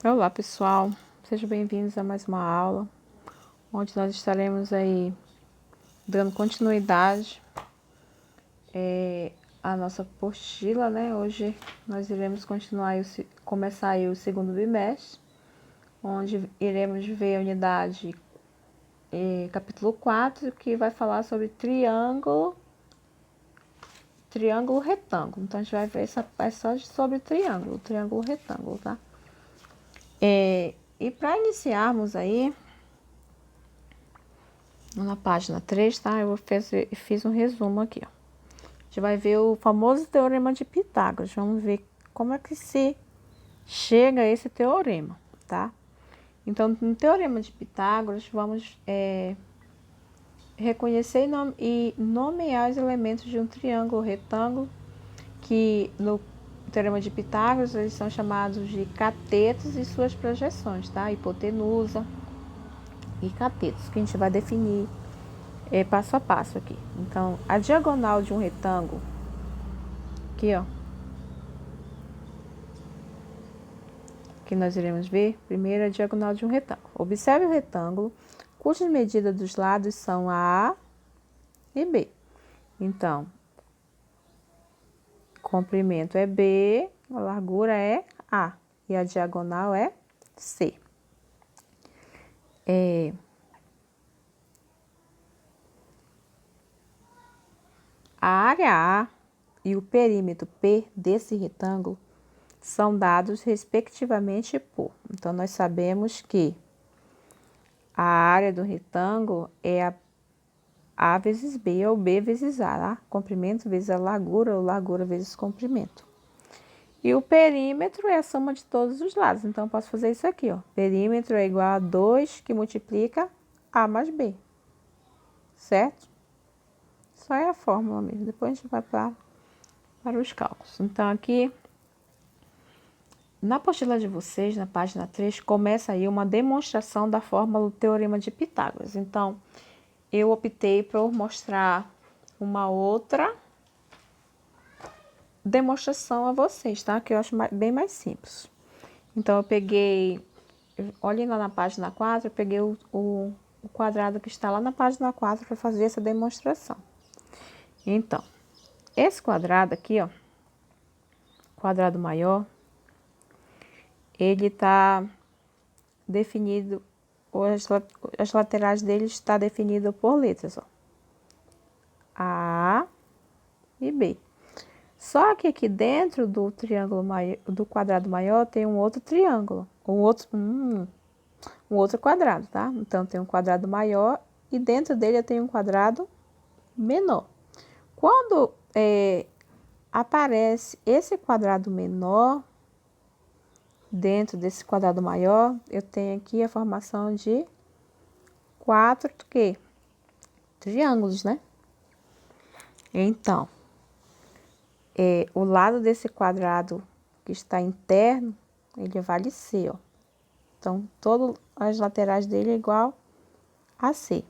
Olá pessoal, sejam bem-vindos a mais uma aula, onde nós estaremos aí dando continuidade à nossa apostila, né? Hoje nós iremos começar aí o segundo bimestre, onde iremos ver a unidade capítulo 4, que vai falar sobre triângulo retângulo. Então a gente vai ver só sobre triângulo retângulo, tá? E para iniciarmos aí, na página 3, tá? Eu fiz um resumo aqui, ó. A gente vai ver o famoso teorema de Pitágoras. Vamos ver como é que se chega a esse teorema, tá? Então, no teorema de Pitágoras, vamos reconhecer e nomear os elementos de um triângulo retângulo, que no teorema de Pitágoras eles são chamados de catetos e suas projeções, tá? Hipotenusa e catetos, que a gente vai definir passo a passo aqui. Então, a diagonal de um retângulo, aqui ó, que nós iremos ver, primeiro a diagonal de um retângulo. Observe o retângulo, cujas medidas dos lados são A e B. Então, comprimento é B, a largura é A e a diagonal é C. A área A e o perímetro P desse retângulo são dados respectivamente por. Então, nós sabemos que a área do retângulo é A vezes B ou B vezes A, tá? Comprimento vezes a largura ou largura vezes comprimento. E o perímetro é a soma de todos os lados. Então, eu posso fazer isso aqui, ó. Perímetro é igual a 2 que multiplica A mais B. Certo? Só é a fórmula mesmo. Depois a gente vai para os cálculos. Então, aqui, na apostila de vocês, na página 3, começa aí uma demonstração da fórmula do teorema de Pitágoras. Então, eu optei por mostrar uma outra demonstração a vocês, tá? Que eu acho bem mais simples. Então, eu peguei, olhem lá na página 4, eu peguei o quadrado que está lá na página 4 para fazer essa demonstração. Então, esse quadrado aqui, ó, quadrado maior, ele está definido, as laterais dele está definido por letras, ó. A e B. Só que aqui dentro do triângulo maior, do quadrado maior, tem um outro triângulo, um outro quadrado, tá? Então tem um quadrado maior e dentro dele eu tenho um quadrado menor. Quando aparece esse quadrado menor dentro desse quadrado maior, eu tenho aqui a formação de 4 triângulos, né? Então, o lado desse quadrado que está interno, ele vale C, ó. Então, todas as laterais dele é igual a C.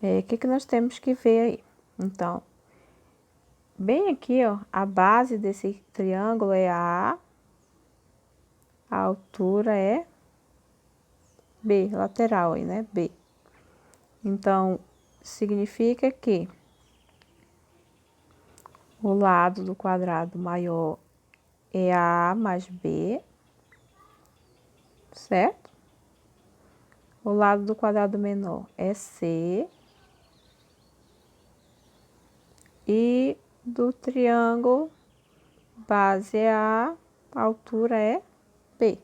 O que nós temos que ver aí? Então, bem aqui, ó, a base desse triângulo é A altura é B, lateral aí, né? B. Então, significa que o lado do quadrado maior é A mais B, certo? O lado do quadrado menor é C. E do triângulo, base é A, altura é B.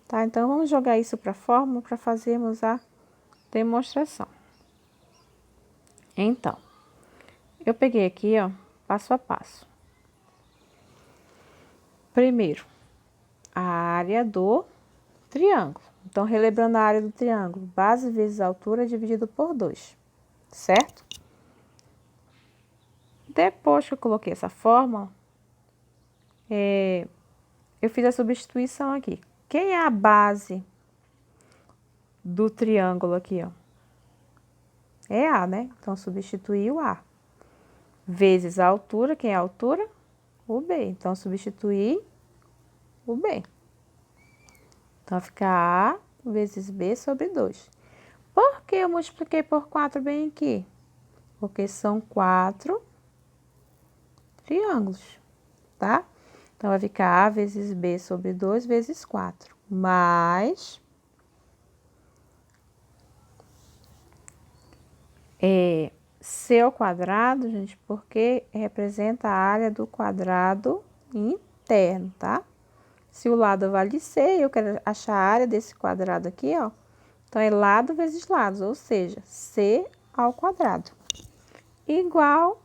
Tá? Então, vamos jogar isso para a fórmula para fazermos a demonstração. Então, eu peguei aqui, ó, passo a passo. Primeiro, a área do triângulo. Então, relembrando a área do triângulo, base vezes altura dividido por 2, certo? Depois que eu coloquei essa fórmula, eu fiz a substituição aqui. Quem é a base do triângulo aqui, ó? É A, né? Então, substituir o A. Vezes a altura, quem é a altura? O B. Então, substituir o B. Então, fica A vezes B sobre 2. Por que eu multipliquei por 4 bem aqui? Porque são 4 triângulos, tá? Então, vai ficar A vezes B sobre 2 vezes 4, mais C ao quadrado, gente, porque representa a área do quadrado interno, tá? Se o lado vale C, eu quero achar a área desse quadrado aqui, ó. Então, é lado vezes lado, ou seja, C ao quadrado. Igual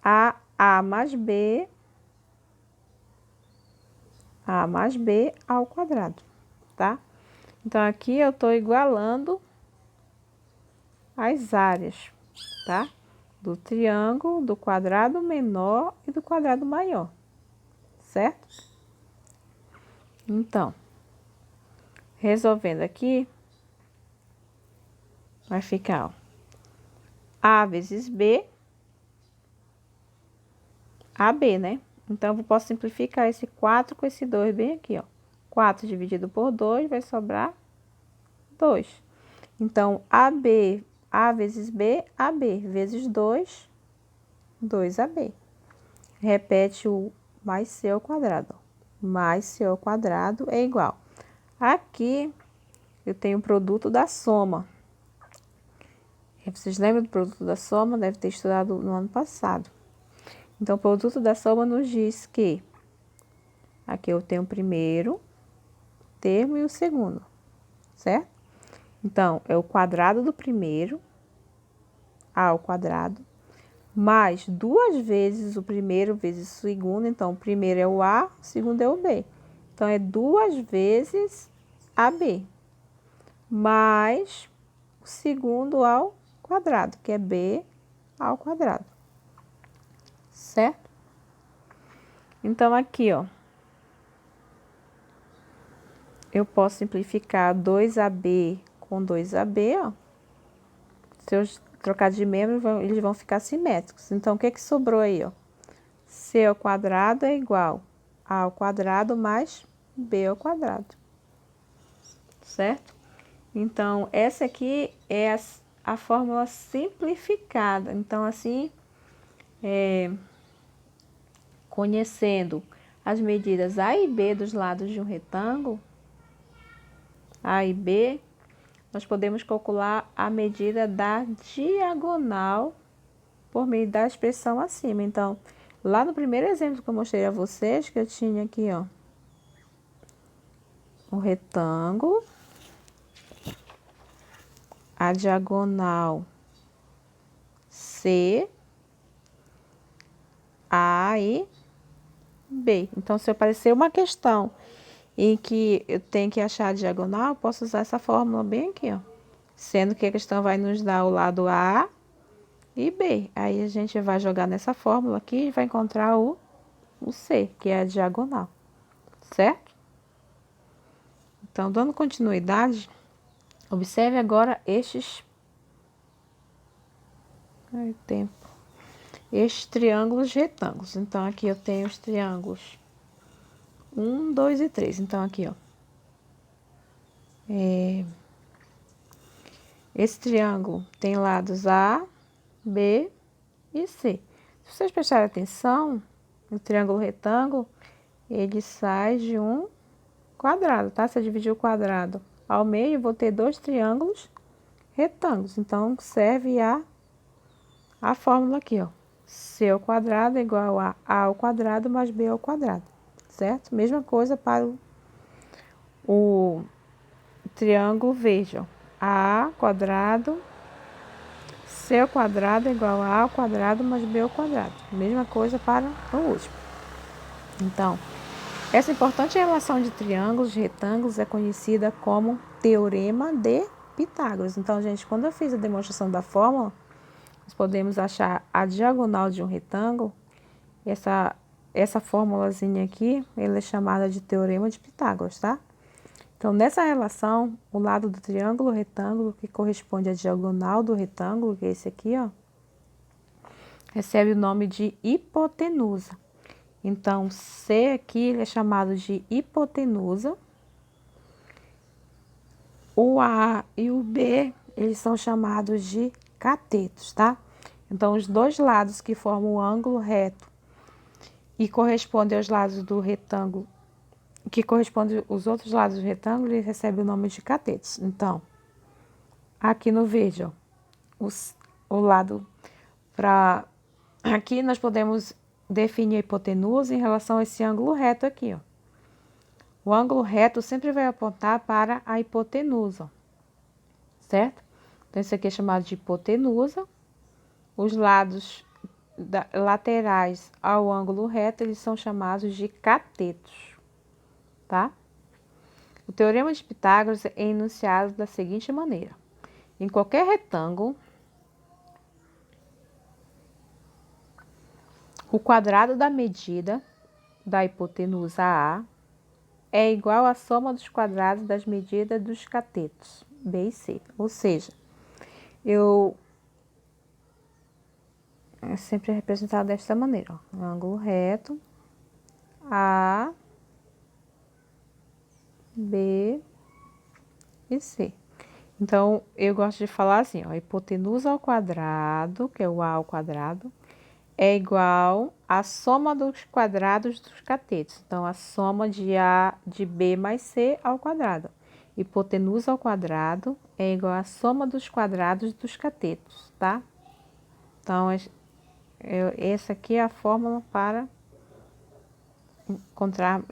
a A mais B ao quadrado, tá? Então, aqui eu tô igualando as áreas, tá? Do triângulo, do quadrado menor e do quadrado maior, certo? Então, resolvendo aqui, vai ficar, ó, A vezes B, AB, né? Então, eu posso simplificar esse 4 com esse 2 bem aqui, ó. 4 dividido por 2 vai sobrar 2. Então, AB, A vezes B, AB, vezes 2, 2AB. Repete o mais C ao quadrado. Mais C ao quadrado é igual. Aqui, eu tenho o produto da soma. Vocês lembram do produto da soma? Deve ter estudado no ano passado. Então, o produto da soma nos diz que aqui eu tenho o primeiro termo e o segundo, certo? Então, é o quadrado do primeiro, A ao quadrado, mais 2 vezes o primeiro vezes o segundo. Então, o primeiro é o A, o segundo é o B. Então, é 2 vezes AB, mais o segundo ao quadrado, que é B ao quadrado, certo? Então, aqui, ó, eu posso simplificar 2AB com 2AB, ó. Se eu trocar de membro, eles vão ficar simétricos. Então, o que que sobrou aí, ó? C ao quadrado é igual A ao quadrado mais B ao quadrado, certo? Então, essa aqui é a fórmula simplificada. Então, assim, conhecendo as medidas A e B dos lados de um retângulo, A e B, nós podemos calcular a medida da diagonal por meio da expressão acima. Então, lá no primeiro exemplo que eu mostrei a vocês, que eu tinha aqui, ó, um retângulo, a diagonal C, A e B. Então, se aparecer uma questão em que eu tenho que achar a diagonal, eu posso usar essa fórmula bem aqui, ó. Sendo que a questão vai nos dar o lado A e B. Aí a gente vai jogar nessa fórmula aqui e vai encontrar o C, que é a diagonal, certo? Então, dando continuidade, observe agora estes triângulos retângulos. Então, aqui eu tenho os triângulos 1, 2 e 3. Então, aqui, ó. Esse triângulo tem lados A, B e C. Se vocês prestarem atenção, o triângulo retângulo, ele sai de um quadrado, tá? Se eu dividir o quadrado ao meio, eu vou ter 2 triângulos retângulos. Então, serve a fórmula aqui, ó. C ao quadrado é igual a ao quadrado mais B ao quadrado, certo? Mesma coisa para o triângulo verde, ó. A quadrado, C ao quadrado é igual a A ao quadrado mais B ao quadrado. Mesma coisa para o último. Então, essa importante relação de triângulos e retângulos é conhecida como Teorema de Pitágoras. Então, gente, quando eu fiz a demonstração da fórmula, nós podemos achar a diagonal de um retângulo. Essa formulazinha aqui, ela é chamada de Teorema de Pitágoras, tá? Então, nessa relação, o lado do triângulo retângulo, que corresponde à diagonal do retângulo, que é esse aqui, ó, recebe o nome de hipotenusa. Então, C aqui ele é chamado de hipotenusa. O A e o B, eles são chamados de catetos, tá? Então, os dois lados que formam o ângulo reto e correspondem aos lados do retângulo, que correspondem aos outros lados do retângulo, eles recebem o nome de catetos. Então, aqui no verde, ó, o lado para... Aqui nós podemos definir a hipotenusa em relação a esse ângulo reto aqui, ó. O ângulo reto sempre vai apontar para a hipotenusa, certo? Então, isso aqui é chamado de hipotenusa. Os lados laterais ao ângulo reto, eles são chamados de catetos, tá? O teorema de Pitágoras é enunciado da seguinte maneira. Em qualquer retângulo, o quadrado da medida da hipotenusa A é igual à soma dos quadrados das medidas dos catetos B e C. Ou seja, é sempre representado desta maneira, ó. Um ângulo reto, A, B e C. Então, eu gosto de falar assim, ó, a hipotenusa ao quadrado, que é o A ao quadrado, é igual à soma dos quadrados dos catetos. Então, a soma de A de B mais C ao quadrado. Hipotenusa ao quadrado é igual à soma dos quadrados dos catetos, tá? Então, essa aqui é a fórmula para encontrar,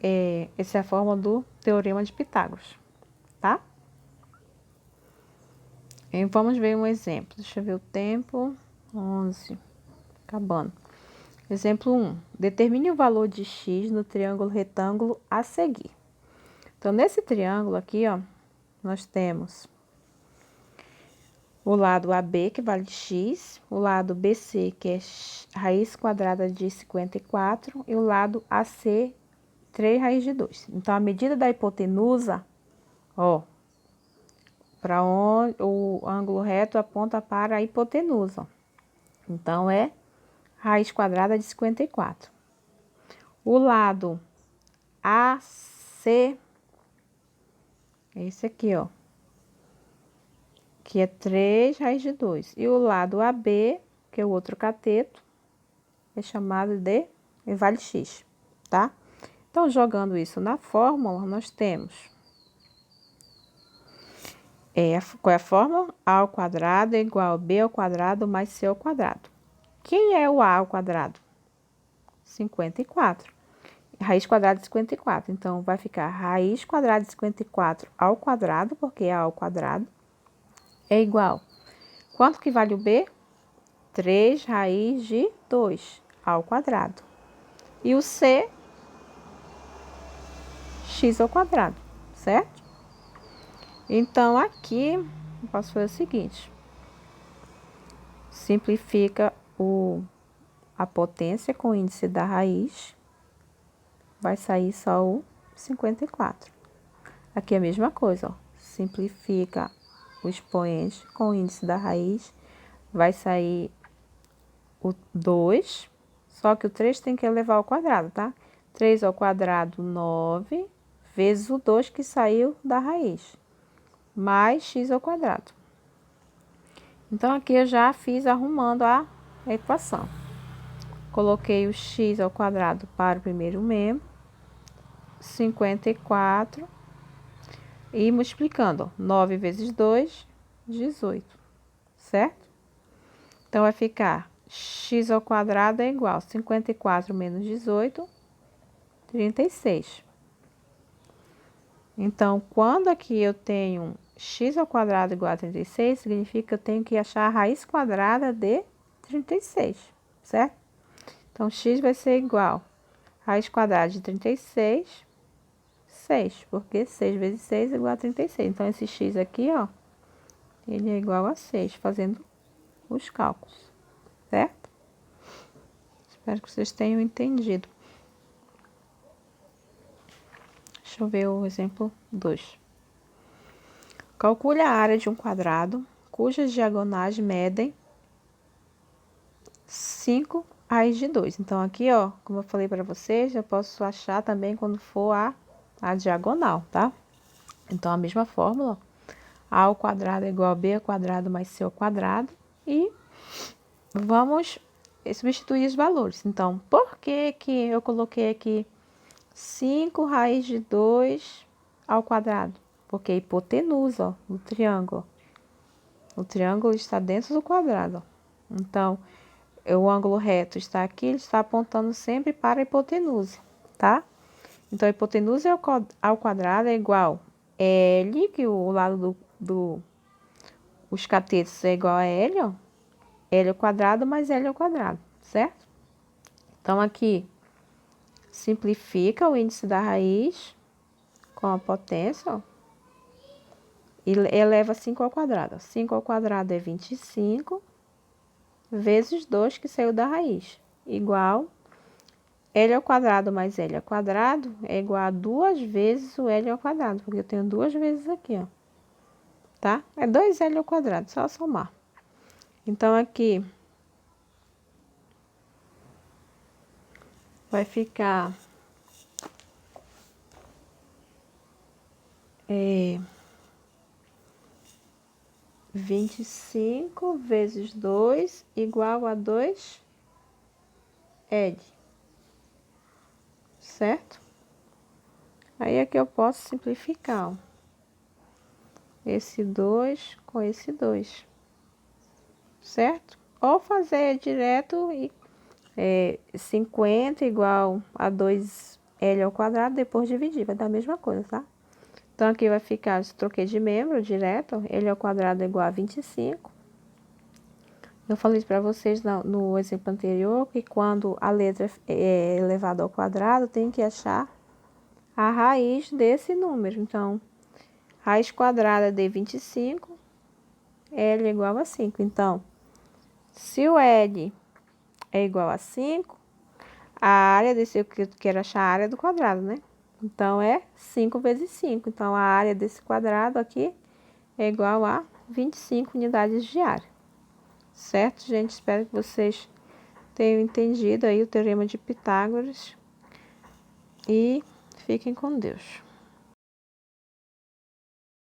essa é a fórmula do teorema de Pitágoras, tá? E vamos ver um exemplo. Deixa eu ver o tempo. 11. Acabando. Exemplo 1. Determine o valor de x no triângulo retângulo a seguir. Então, nesse triângulo aqui, ó, nós temos o lado AB, que vale x, o lado BC, que é raiz quadrada de 54, e o lado AC, 3 raiz de 2. Então, a medida da hipotenusa, ó, para onde o ângulo reto aponta para a hipotenusa. Então, é raiz quadrada de 54. O lado AC é esse aqui, ó, que é 3 raiz de 2. E o lado AB, que é o outro cateto, é chamado de vale x, tá? Então, jogando isso na fórmula, nós temos... qual é a fórmula? A ao quadrado é igual a B ao quadrado mais C ao quadrado. Quem é o A ao quadrado? 54. Raiz quadrada de 54. Então, vai ficar raiz quadrada de 54 ao quadrado, porque A ao quadrado, é igual. Quanto que vale o B? 3 raiz de 2 ao quadrado. E o C, x ao quadrado, certo? Então, aqui, eu posso fazer o seguinte. Simplifica a potência com o índice da raiz. Vai sair só o 54. Aqui é a mesma coisa, ó. Simplifica o expoente com o índice da raiz. Vai sair o 2, só que o 3 tem que elevar ao quadrado, tá? 3 ao quadrado, 9, vezes o 2 que saiu da raiz, mais x ao quadrado. Então, aqui eu já fiz arrumando a equação. Coloquei o x ao quadrado para o primeiro membro, 54, e multiplicando, ó, 9 vezes 2, 18, certo? Então, vai ficar x ao quadrado é igual a 54 menos 18, 36. Então, quando aqui eu tenho x ao quadrado igual a 36, significa que eu tenho que achar a raiz quadrada de 36, certo? Então, x vai ser igual a raiz quadrada de 36, 6, porque 6 vezes 6 é igual a 36. Então, esse x aqui, ó, ele é igual a 6, fazendo os cálculos, certo? Espero que vocês tenham entendido. Deixa eu ver o exemplo 2. Calcule a área de um quadrado cujas diagonais medem 5 raiz de 2. Então, aqui, ó, como eu falei para vocês, eu posso achar também quando for a diagonal, tá? Então, a mesma fórmula, ó. A ao quadrado é igual a b ao quadrado mais c ao quadrado. E vamos substituir os valores. Então, por que que eu coloquei aqui 5 raiz de 2 ao quadrado? Porque a hipotenusa, ó, do triângulo. O triângulo está dentro do quadrado, ó. Então, o ângulo reto está aqui, ele está apontando sempre para a hipotenusa, tá? Então, a hipotenusa ao quadrado é igual a L, que o lado os catetos é igual a L, ó. L ao quadrado mais L ao quadrado, certo? Então, aqui, simplifica o índice da raiz com a potência, ó, e eleva 5 ao quadrado. 5 ao quadrado é 25, vezes 2 que saiu da raiz, igual L ao quadrado mais L ao quadrado é igual a 2 vezes o L ao quadrado, porque eu tenho 2 vezes aqui, ó. Tá? É 2L ao quadrado, só somar. Então, aqui vai ficar 25 vezes 2 igual a 2L, certo? Aí aqui eu posso simplificar, ó, esse 2 com esse 2, certo? Ou fazer direto e 50 igual a 2L ao quadrado, depois dividir, vai dar a mesma coisa, tá? Então, aqui vai ficar, troquei de membro direto, L ao quadrado é igual a 25. Eu falei para vocês no exemplo anterior que quando a letra é elevada ao quadrado, tem que achar a raiz desse número. Então, raiz quadrada de 25, L é igual a 5. Então, se o L é igual a 5, a área desse, eu quero achar a área do quadrado, né? Então, é 5 vezes 5. Então, a área desse quadrado aqui é igual a 25 unidades de área. Certo, gente? Espero que vocês tenham entendido aí o teorema de Pitágoras. E fiquem com Deus.